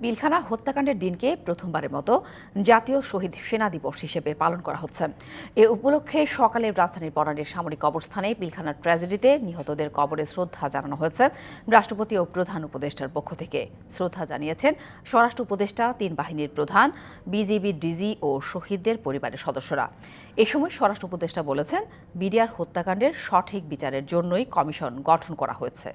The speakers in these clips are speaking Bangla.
পিলখানা হত্যাকাণ্ডের দিনকে প্রথমবারের মতো জাতীয় শহীদ সেনা দিবস হিসেবে পালন করা হচ্ছে। এ উপলক্ষে সকালে রাজধানীর বনানীর সামরিক কবরস্থানে পিলখানার ট্র্যাজেডিতে নিহতদের কবরে শ্রদ্ধা জানানো হয়েছে। রাষ্ট্রপতি ও প্রধান উপদেষ্টার পক্ষ থেকে শ্রদ্ধা জানিয়েছেন স্বরাষ্ট্র উপদেষ্টা, ৩ বাহিনীর প্রধান, বিজিবি ডিজি ও শহীদদের পরিবারের সদস্যরা। এ সময় স্বরাষ্ট্র উপদেষ্টা বলেছেন, বিডিআর হত্যাকাণ্ডের সঠিক বিচারের জন্যই কমিশন গঠন করা হয়েছে।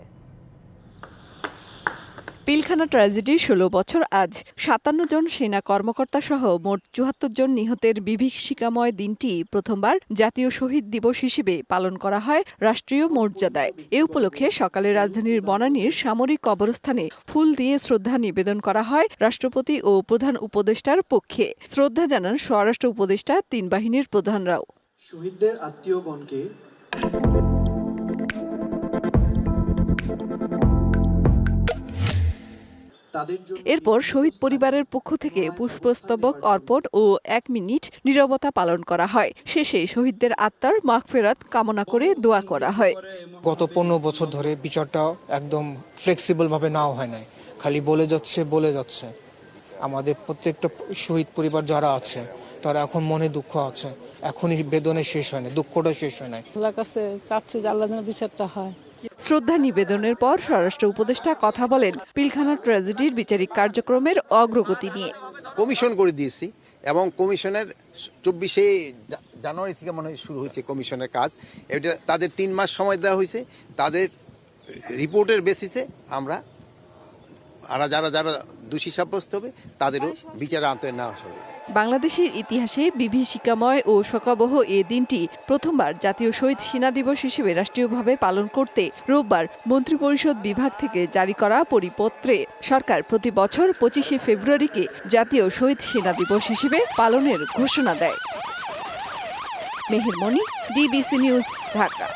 পিলখানা ট্র্যাজেডি ১৬ বছর আজ ৫৭ জন সেনা কর্মকর্তা সহ মোট ৭৪ জন নিহতের বিভীষিকাময় দিনটি প্রথমবার জাতীয় শহীদ দিবস হিসেবে পালন করা হয় রাষ্ট্রীয় মর্যাদায়। এ উপলক্ষে সকালে রাজধানীর বনানীর সামরিক কবরস্থানে ফুল দিয়ে শ্রদ্ধা নিবেদন করা হয় রাষ্ট্রপতি ও প্রধান উপদেষ্টার পক্ষে। শ্রদ্ধা জানান স্বরাষ্ট্র উপদেষ্টা, ৩ বাহিনীর প্রধানরাও। শহীদদের আত্মীয়গণকে এরপর শহীদ পরিবারের পক্ষ থেকে পুষ্পস্তবক অর্পণ ও ১ মিনিট নীরবতা পালন করা হয়। শেষে শহীদদের আত্মার মাগফিরাত কামনা করে দোয়া করা হয়। গত ১৫ বছর ধরে বিচারটা একদম ফ্লেক্সিবল ভাবে নেওয়া হয় নাই, খালি বলে যাচ্ছে। আমাদের প্রত্যেকটা শহীদ পরিবার যারা আছে তারা এখন মনে দুঃখ আছে, এখনই বেদনা শেষ হয় না, দুঃখটা শেষ হয় না। আল্লাহর কাছে চাচ্ছি যে আল্লাহ যেন বিচারটা হয়। শ্রদ্ধা নিবেদনের পর স্বরাষ্ট্র উপদেষ্টা কথা বলেন পিলখানা ট্র্যাজেডির বিচারিক কার্যক্রমের অগ্রগতি নিয়ে। কমিশন করে দিয়েছি এবং কমিশনের ২৪শে জানুয়ারি থেকে মনে হয় শুরু হয়েছে কমিশনের কাজ। এটা তাদের ৩ মাস সময় দেওয়া হয়েছে। তাদের রিপোর্টের বেসিসে আমরা যারা দোষী সাব্যস্ত হবে তাদেরও বিচারে আওতায় নেওয়া হবে। বাংলাদেশের ইতিহাসে বিভীষিকাময় ও শোকাবহ এ দিনটি প্রথমবার জাতীয় শহীদ সেনা দিবস হিসেবে রাষ্ট্রীয়ভাবে পালন করতে রোববার মন্ত্রিপরিষদ বিভাগ থেকে জারি করা পরিপত্রে সরকার প্রতি বছর ২৫শে ফেব্রুয়ারিকে জাতীয় শহীদ সেনা দিবস হিসেবে পালনের ঘোষণা দেয়। মেহের মনি, ডিবিসি নিউজ, ঢাকা।